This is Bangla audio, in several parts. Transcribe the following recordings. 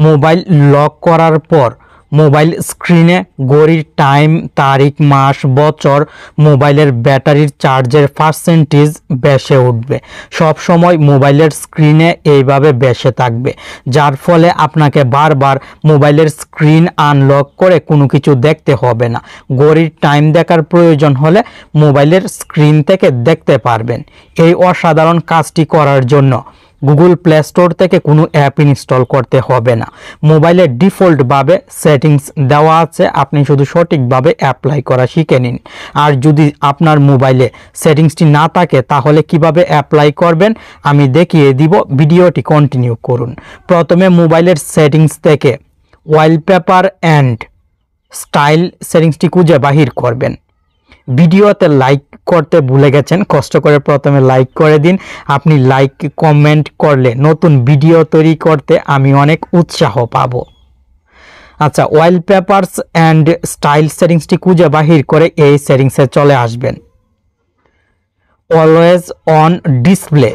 মোবাইল লক করার পর মোবাইল স্ক্রিনে ঘড়ির টাইম, তারিখ, মাস, বছর, মোবাইলের ব্যাটারির চার্জের পার্সেন্টেজ ভেসে উঠবে। সব সময় মোবাইলের স্ক্রিনে এইভাবে ভেসে থাকবে, যার ফলে আপনাকে বারবার মোবাইলের স্ক্রিন আনলক করে কোনো কিছু দেখতে হবে না। ঘড়ির টাইম দেখার প্রয়োজন হলে মোবাইলের স্ক্রিন থেকে দেখতে পারবেন। এই অসাধারণ কাজটি করার জন্য গুগল প্লে স্টোর থেকে কোনো অ্যাপ ইনস্টল করতে হবে না। মোবাইলে ডিফল্টভাবে সেটিংস দেওয়া আছে, আপনি শুধু সঠিকভাবে অ্যাপ্লাই করা শিখে নিন। আর যদি আপনার মোবাইলে সেটিংসটি না থাকে তাহলে কিভাবে অ্যাপ্লাই করবেন আমি দেখিয়ে দিব, ভিডিওটি কন্টিনিউ করুন। প্রথমে মোবাইলের সেটিংস থেকে ওয়ালপেপার অ্যান্ড স্টাইল সেটিংসটি খুঁজে বাহির করবেন। ভিডিওতে লাইক করতে ভুলে গেছেন, কষ্ট করে প্রথমে লাইক করে দিন। আপনি লাইক কমেন্ট করলে নতুন ভিডিও তৈরি করতে আমি অনেক উৎসাহ পাবো। আচ্ছা, ওয়ালপেপারস অ্যান্ড স্টাইল সেটিংসটি খুঁজে বাহির করে এই সেটিংসে চলে আসবেন। অলওয়েজ অন ডিসপ্লে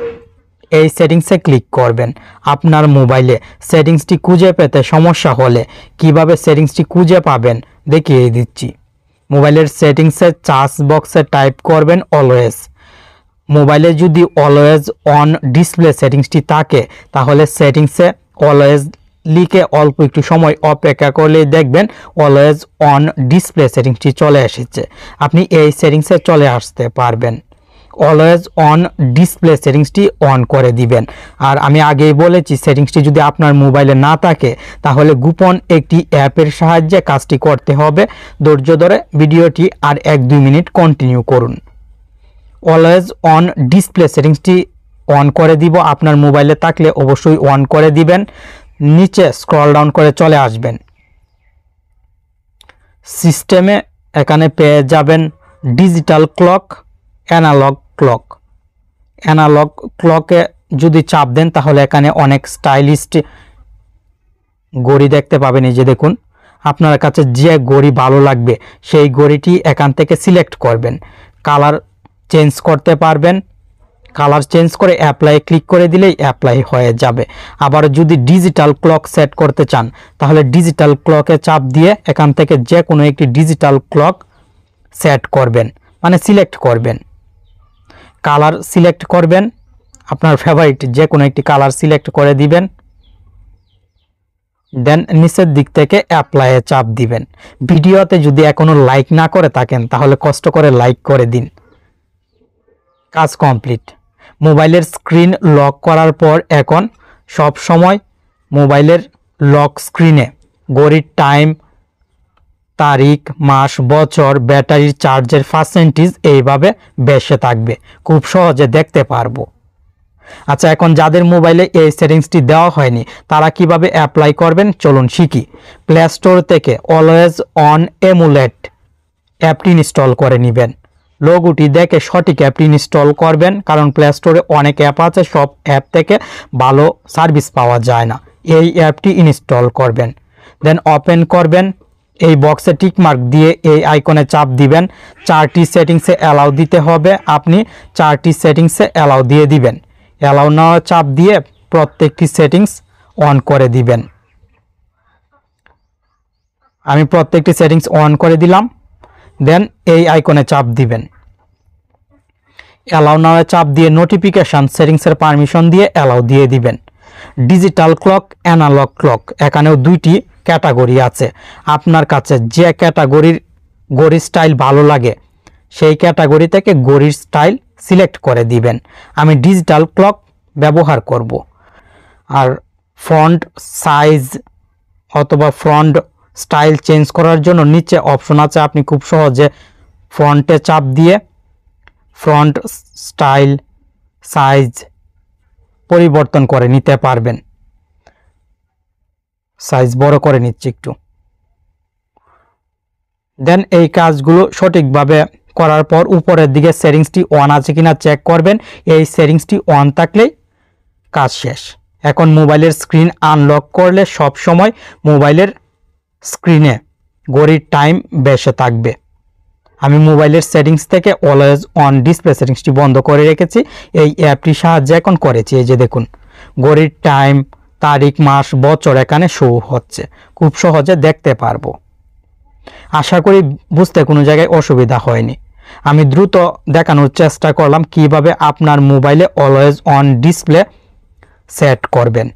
এই সেটিংসে ক্লিক করবেন। আপনার মোবাইলে সেটিংসটি খুঁজে পেতে সমস্যা হলে কিভাবে সেটিংসটি খুঁজে পাবেন দেখিয়ে দিচ্ছি। মোবাইলের সেটিংসে সার্চ বক্সে টাইপ করবেন অলওয়েজ। মোবাইলে যদি অলওয়েজ অন ডিসপ্লে সেটিংসটি থাকে তাহলে সেটিংসে অলওয়েজ লিখে অল্প একটু সময় অপেক্ষা করলেই দেখবেন অলওয়েজ অন ডিসপ্লে সেটিংসটি চলে এসেছে। আপনি এই সেটিংসে চলে আসতে পারবেন। অলওয়েজ অন ডিসপ্লে সেটিংসটি অন করে দিবেন। আর আমি আগেই বলেছি সেটিংসটি যদি আপনার মোবাইলে না থাকে তাহলে গোপন একটি অ্যাপের সাহায্যে কাজটি করতে হবে। ধৈর্য ধরে ভিডিওটি আর 1-2 মিনিট কন্টিনিউ করুন। অলওয়েজ অন ডিসপ্লে সেটিংসটি অন করে দিব। আপনার মোবাইলে থাকলে অবশ্যই অন করে দিবেন। নিচে স্ক্রল ডাউন করে চলে আসবেন। সিস্টেমে এখানে পেয়ে যাবেন digital clock, analog clock. Analog ক্লকে যদি চাপ দেন তাহলে এখানে অনেক স্টাইলিস্ট ঘড়ি দেখতে পাবেন। এই যে দেখুন, আপনার কাছে যে ঘড়ি ভালো লাগবে সেই ঘড়িটি এখান থেকে সিলেক্ট করবেন। কালার চেঞ্জ করতে পারবেন। কালার চেঞ্জ করে অ্যাপ্লাই ক্লিক করে দিলেই অ্যাপ্লাই হয়ে যাবে। আবার যদি ডিজিটাল ক্লক সেট করতে চান তাহলে ডিজিটাল ক্লকে চাপ দিয়ে এখান থেকে যে কোনো একটি ডিজিটাল ক্লক সেট করবেন, মানে সিলেক্ট করবেন। কালার সিলেক্ট করবেন, আপনার ফেভারিট যে কোনো একটি কালার সিলেক্ট করে দিবেন। দেন নিচের দিক থেকে অ্যাপ্লাইয়ে চাপ দিবেন। ভিডিওতে যদি এখনো লাইক না করে থাকেন তাহলে কষ্ট করে লাইক করে দিন। কাজ কমপ্লিট। মোবাইলের স্ক্রিন লক করার পর এখন সব সময় মোবাইলের লক স্ক্রিনে ঘড়ির টাইম, তারিখ, মাস, বছর, ব্যাটারির চার্জের পার্সেন্টেজ এইভাবে ভেসে থাকবে, খুব সহজে দেখতে পারবো। আচ্ছা, এখন যাদের মোবাইলে এই সেটিংসটি দেওয়া হয়নি তারা কিভাবে অ্যাপ্লাই করবেন চলুন শিখি। প্লে স্টোর থেকে অলওয়েজ অন এমুলেট অ্যাপটি ইনস্টল করে নেবেন। লোগোটি দেখে সঠিক অ্যাপটি ইনস্টল করবেন, কারণ প্লে স্টোরে অনেক অ্যাপ আছে, সব অ্যাপ থেকে ভালো সার্ভিস পাওয়া যায় না। এই অ্যাপটি ইনস্টল করবেন, দেন ওপেন করবেন। এই বক্সে টিক মার্ক দিয়ে এই আইকনে চাপ দিবেন। 4টি সেটিংসে অ্যালাউ দিতে হবে। আপনি 4টি সেটিংসে অ্যালাউ দিয়ে দিবেন। অ্যালাউ নেওয়া চাপ দিয়ে প্রত্যেকটি সেটিংস অন করে দিবেন। আমি প্রত্যেকটি সেটিংস অন করে দিলাম। দেন এই আইকনে চাপ দিবেন। অ্যালাউ নেওয়া চাপ দিয়ে নোটিফিকেশান সেটিংসের পারমিশন দিয়ে অ্যালাউ দিয়ে দিবেন। ডিজিটাল ক্লক, অ্যানালগ ক্লক, এখানেও 2টি ক্যাটাগরি আছে। আপনার কাছে যে ক্যাটাগরির ঘড়ির স্টাইল ভালো লাগে সেই ক্যাটাগরি থেকে ঘড়ির স্টাইল সিলেক্ট করে দিবেন। আমি ডিজিটাল ক্লক ব্যবহার করব। আর ফন্ট সাইজ অথবা ফন্ট স্টাইল চেঞ্জ করার জন্য নিচে অপশন আছে, আপনি খুব সহজে ফন্টে চাপ দিয়ে ফন্ট স্টাইল সাইজ পরিবর্তন করে নিতে পারবেন। সাইজ বড় করে নিচ্ছি একটু। দেন এই কাজগুলো সঠিকভাবে করার পর উপরের দিকে সেটিংসটি অন আছে কিনা চেক করবেন। এই সেটিংসটি অন থাকলেই কাজ শেষ। এখন মোবাইলের স্ক্রিন আনলক করলে সব সময় মোবাইলের স্ক্রিনে ঘড়ির টাইম ভেসে থাকবে। আমি মোবাইলের সেটিংস থেকে অলওয়েজ অন ডিসপ্লে সেটিংসটি বন্ধ করে রেখেছি। এই অ্যাপটির সাহায্যে এখন করেছি। এই যে দেখুন, ঘড়ির টাইম, তারিখ মাস বছর এখানে শো হচ্ছে, খুব সহজে দেখতে পারবো। আশা করি বুঝতে কোনো জায়গায় অসুবিধা হয়নি। আমি দ্রুত দেখানোর চেষ্টা করলাম কিভাবে আপনার মোবাইলে অলওয়েজ অন ডিসপ্লে সেট করবেন।